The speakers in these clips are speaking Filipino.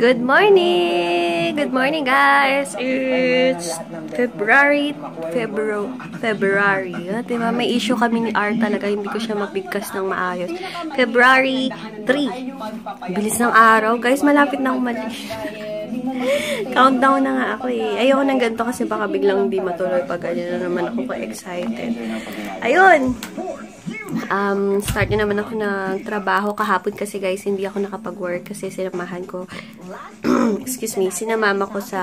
Good morning! Good morning, guys! It's February. Diba? May issue kami ni R talaga. Hindi ko siya mabigkas ng maayos. February 3. Bilis ng araw. Guys, malapit na umalis. Countdown na nga ako eh. Ayoko ng ganito kasi baka biglang hindi matuloy pag ganyan na naman ako ka-excited. Ayun! Start na naman ako ng trabaho kahapon kasi guys, hindi ako nakapag-work kasi sinamahan ko excuse me, sinamama ko sa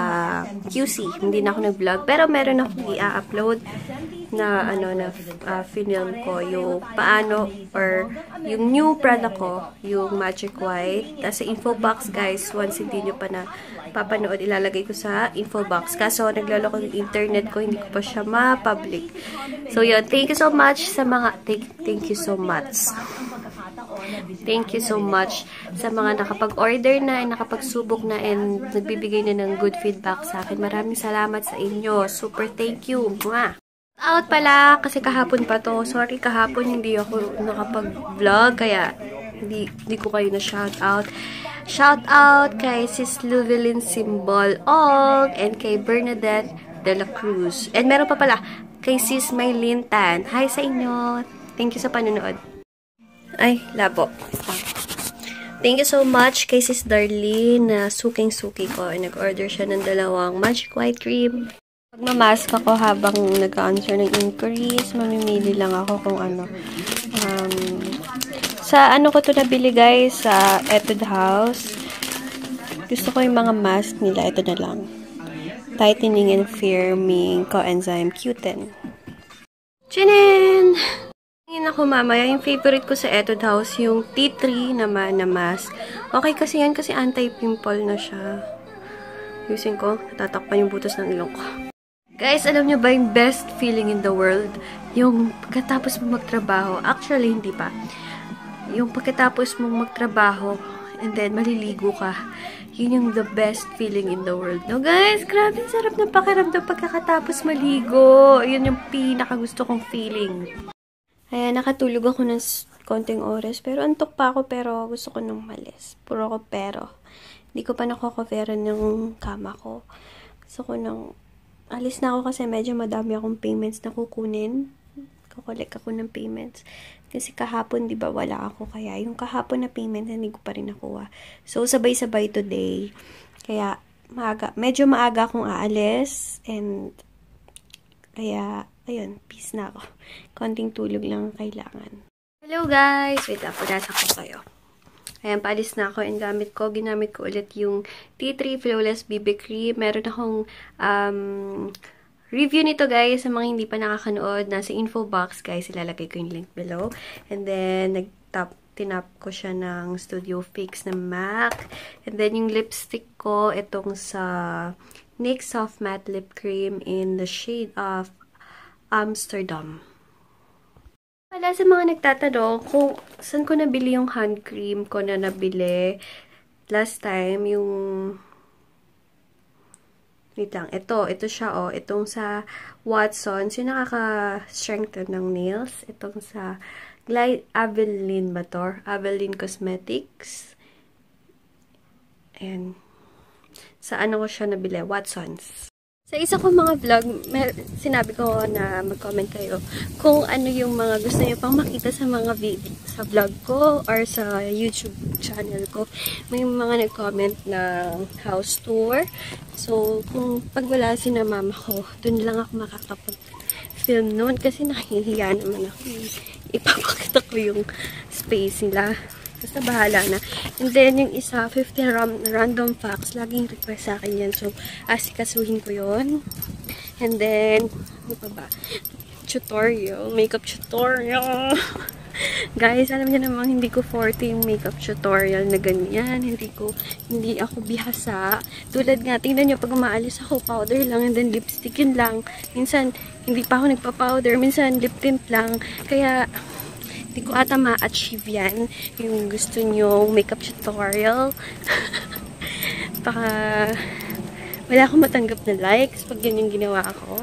QC. Hindi na ako nag-vlog pero meron ako i-upload na film ko yung paano or yung new product ko, yung Magic White. Sa info box guys, once hindi nyo pa na papanood, ilalagay ko sa info box. Kaso nagloloko yung internet ko, hindi ko pa siya ma-public. So yun, thank you so much sa mga thank you so much. Thank you so much sa mga nakapag-order na, nakapagsubok na, and nagbibigay na ng good feedback sa akin. Maraming salamat sa inyo. Super thank you. Mwah! Out pala, kasi kahapon pa to. Sorry, kahapon hindi ako nakapag-vlog, kaya hindi ko kayo na shout out. Shout out kay Sis Luvelyn Symbol Og and kay Bernadette de la Cruz. And meron pa pala kay Sis Maylin Tan. Hi sa inyo. Thank you sa panonood. Ay, labo. Thank you so much kay Sis Darlene na suking-suki ko. Nag-order siya ng 2 Magic White Cream. Magmamask ako habang nag-answer ng inquiries. Mamimili lang ako kung ano. Sa ano ko to nabili guys, sa Etude House. Gusto ko yung mga mask nila. Ito na lang. Tightening and Firming Coenzyme Q10. Chinin! Tingin ako mamaya, yung favorite ko sa Etude House, yung T3 naman na mask. Okay kasi yan kasi anti-pimple na siya. Using ko, natatakpan yung butas ng ilong ko. Guys, alam nyo ba yung best feeling in the world? Yung pagkatapos mong magtrabaho. Actually, hindi pa. Yung pagkatapos mong magtrabaho and then maliligo ka. Yun yung the best feeling in the world. No, guys? Grabe, sarap ng pakiramdam pagkatapos maligo. Yun yung pinakagusto kong feeling. Ayan, nakatulog ako ng konting oras. Pero antok pa ako, pero gusto ko nang malis. Puro ko pero. Hindi ko pa nakocoveran ng kama ko. Gusto ko nang alis na ako kasi medyo madami akong payments na kukunin. Kukolek ako ng payments. Kasi kahapon, di ba, wala ako. Kaya yung kahapon na payment, hindi ko pa rin nakuha. So, sabay-sabay today. Kaya, medyo maaga akong aalis. And, kaya, ayun, peace na ako. Konting tulog lang kailangan. Hello guys! Wait up, punasan ko kayo. Ayan, paalis na ako and ginamit ko ulit yung T3 Flawless BB Cream. Meron akong review nito guys, sa mga hindi pa nakakanood. Nasa info box guys, ilalagay ko yung link below. And then, tinap ko siya ng Studio Fix na MAC. And then, yung lipstick ko, itong sa NYX Soft Matte Lip Cream in the shade of Amsterdam. Wala sa mga nagtatanong kung saan ko nabili yung hand cream ko na nabili last time, yung wait lang, ito siya oh, itong sa Watsons, yung nakaka-strengthen ng nails, itong sa Avelyn ba to? Avelyn Cosmetics. And sa ano ko siya nabili? Watsons. Sa isa ko mga vlog, sinabi ko na mag-comment kayo kung ano yung mga gusto niyo pang makita sa mga video, sa vlog ko or sa YouTube channel ko. May mga nag-comment na house tour. So, kung pag wala si na mama ko, dun lang ako makakapag-film noon kasi nahihiya naman ako. Ipapakita ko yung space nila. Basta bahala na. And then, yung isa, 50 random facts. Laging request sa akin yan. So, asikasuhin ko yun. And then, ano pa ba? Tutorial. Makeup tutorial. Guys, alam niyo naman, hindi ko forte yung makeup tutorial na ganyan. Hindi ako bihasa. Tulad nga, tingnan nyo, pag umaalis ako, powder lang, and then lipstick yun lang. Minsan, hindi pa ako nagpa-powder. Minsan, lip tint lang. Kaya, hindi ko ata ma-achieve yan. Yung gusto nyo makeup tutorial. Baka wala akong matanggap na likes pag yun yung ginawa ko.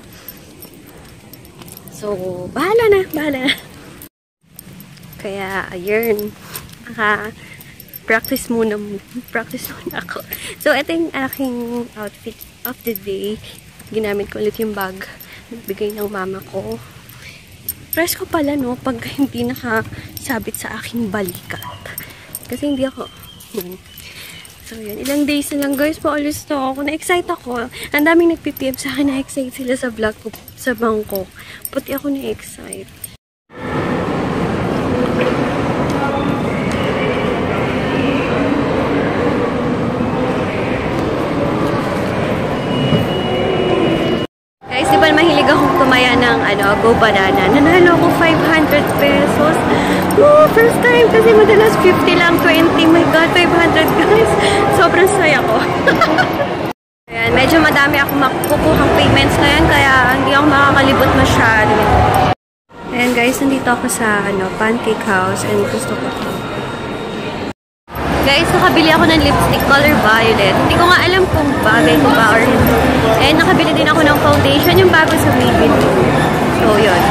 So, bahala na. Kaya, ayun. practice muna ako. So, ito yung aking outfit of the day. Ginamit ko ulit yung bag. Nagbigay ng mama ko. Presko pala, no? Pag hindi nakasabit sa aking balikat. Kasi hindi ako... So, yun. Ilang days na lang, guys. Paulis na ako. Na-excite ako. Ang daming nag-PPM sa akin. Na-excite sila sa vlog ko, sa bangko. Pati ako na-excite. Guys, di ba mahilig akong tumaya ng Go Banana? Nanalo ako 500 pesos. Oh, first time kasi madalas 50 lang, 20. My God, 500 guys. Sobrang saya ko. Ayan, medyo madami ako makukuhang payments ngayon kaya hindi ako makakalibot masyado. Ayan guys, nandito ako sa Pancake House and gusto ko ito. Guys, nakabili ako ng lipstick color violet. Hindi ko nga alam kung bagay ko ba or hindi. And nakabili din ako ng foundation, yung bago sa Maybelline. So, yun.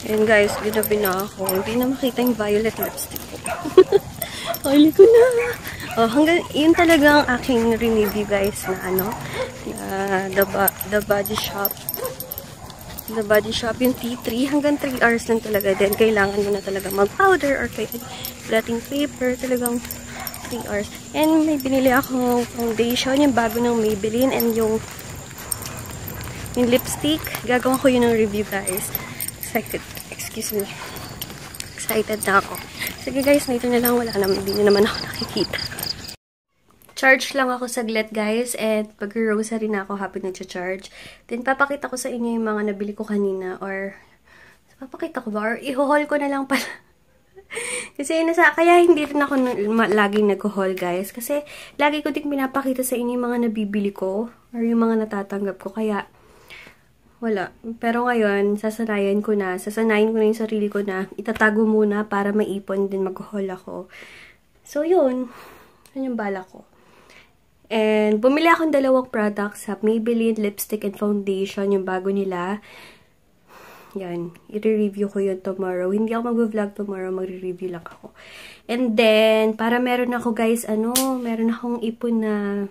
And guys, ginabi na ako. Hindi na makita yung violet lipstick ko. Huli ko na. Oh, hanggang, yun talagang aking review guys na The Body Shop. The Body Shop, yung T3. Hanggang 3 hours lang talaga. Then, kailangan mo na talaga mag-powder or blotting paper. Talagang 3 hours. And may binili akong foundation, yung bago ng Maybelline. And yung lipstick. Gagawin ko yun ng review guys. Excited. Excuse me. Excited na ako. Sige guys, na ito na lang. Wala naman. Hindi na naman ako nakikita. Charge lang ako saglit guys. And pag-rosary na ako habang nag-charge. Then papakita ko sa inyo yung mga nabili ko kanina. Or papakita ko ba? Or i-haul ko na lang pala. Kasi kaya hindi rin ako laging nag-haul guys. Kasi lagi ko din pinapakita sa inyo yung mga nabibili ko. Or yung mga natatanggap ko. Kaya wala. Pero ngayon, sasanayin ko na yung sarili ko na itatago muna para maipon din mag-haul ako. So, yun. Yun yung bala ko. And, bumili akong 2 products sa Maybelline lipstick and foundation, yung bago nila. Yan. I-review ko yun tomorrow. Hindi ako mag-vlog tomorrow. Magre-review lang ako. And then, para meron ako guys, meron akong ipon na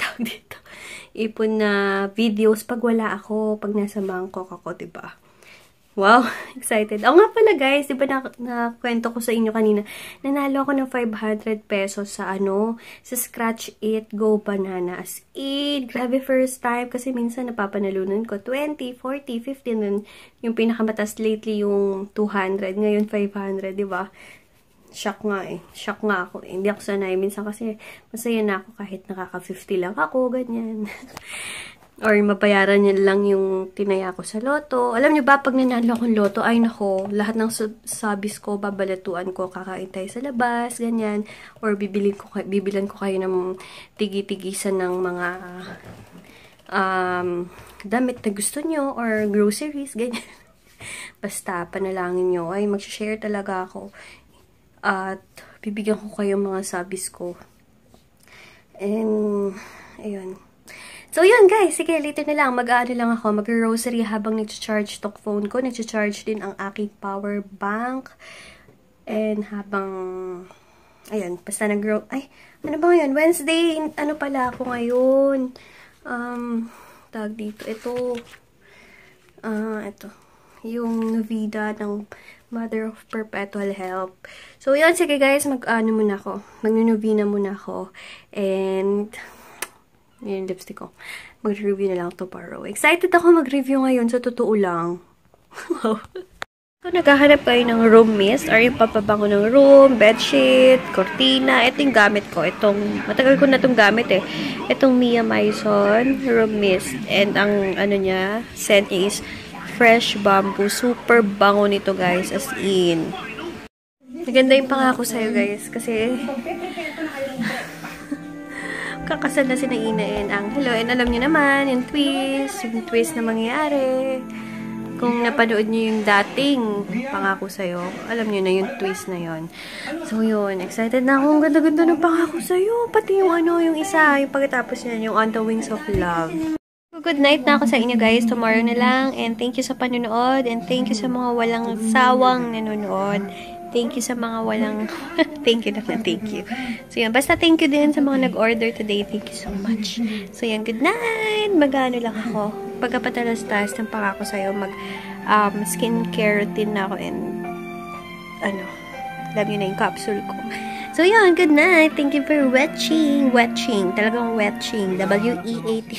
tawag dito. Ipon na videos pag wala ako, pag nasa Bangkok ako, diba? Wow, excited. Oo nga pala guys, diba nakwento ko sa inyo kanina, nanalo ako ng 500 pesos sa sa Scratch It Go Banana. As in, grabe first time kasi minsan napapanalunan ko 20, 40, 50, then yung pinakamatas lately yung 200, ngayon 500, diba? Shock nga eh. Shock nga ako. Hindi ako sanay. Minsan kasi masaya na ako kahit nakaka-50 lang ako. Ganyan. Or mabayaran niya lang yung tinaya ko sa loto. Alam niyo ba, pag nanalo akong loto, ay nako, lahat ng sabis ko, babalatuan ko, kakain tayo sa labas, ganyan. Or bibilan ko kayo ng tigi-tigisan ng mga damit na gusto nyo or groceries, ganyan. Basta, panalangin nyo. Ay, mag-share talaga ako. At bibigyan ko kayo mga sabis ko. And, ayun. So, yun guys. Sige, later na lang. Mag-aano lang ako. Mag-rosary habang nag-charge tong phone ko. Nag-charge din ang aking power bank. And habang, ayun, basta ay, ano ba ngayon? Wednesday, ano pala ako ngayon? Tag dito. Ito. Yung novida ng Mother of Perpetual Help. So, yun. Sige guys, mag-ano muna ako. Mag-novena muna ako. And, yun yung lipstick ko. Mag-review na lang tomorrow. Excited ako mag-review ngayon. Sa totoo lang. Wow. So, naghahanap kayo ng room mist or yung papabango ng room, bedsheet, cortina. Ito yung gamit ko. Matagal ko na itong gamit eh. Itong Mia Maison room mist. And ang niya, scent is fresh bamboo. Super bango nito guys. As in. Maganda yung pangako sa'yo guys. Kasi kakasal na si Ina and Angelo. And alam niyo naman, yung twist na mangyayari. Kung napanood niyo yung dating pangako sa'yo, alam niyo na yung twist na yon. So yun, excited na ako. Ang ganda-ganda ng pangako sa'yo. Pati yung yung isa, yung pagkatapos niyan, yung On the Wings of Love. Good night na ako sa inyo guys. Tomorrow na lang. And thank you sa panunood. And thank you sa mga walang sawang nanonood. Thank you sa mga walang... thank you na. Thank you. So yan. Basta thank you din sa mga nag-order today. Thank you so much. So yan. Good night. Mag-ano lang ako. Pagkapatalas-talas ng pangako sa'yo. Skincare routine na ako. And alam nyo na yung capsule ko. So yan. Good night. Thank you for watching. Watching. Talagang watching. W-E-A-T.